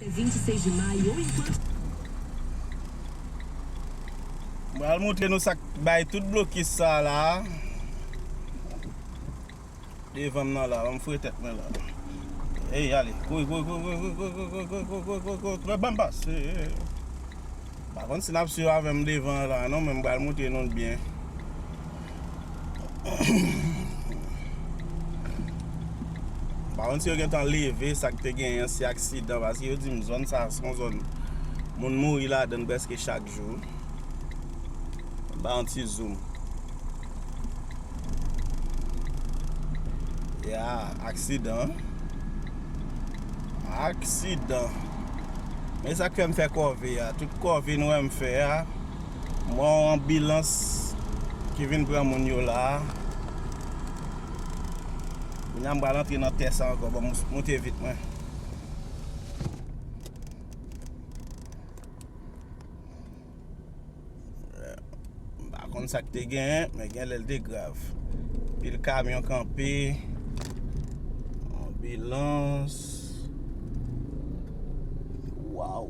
26 de maio, enquanto... Al montre nou sak bay tout bloki sa la. Devan nan la, on fwe tet men la. Hey, allez, go, bambas. Par contre, si nap sur avem devan la, non, men al montre nou bien. Par contre, si yo gen tan leve, sak te gen yon si aksidant, parce yo di m zon sa, son zon, moun mouri la den beske chak jou. Ba an ti zoom. Ya, aksidant. Men sa ke m fe kove ya. Tout kove nou m fe ya. Mwen ambulans ki vin pran moun yo la. Mwen am bal antre nan tes anko. Bon, monte vite mwen. Ba kon sak te gen, men gen lel de grav. Pi l kamyon kampe. Ambulans. Wow.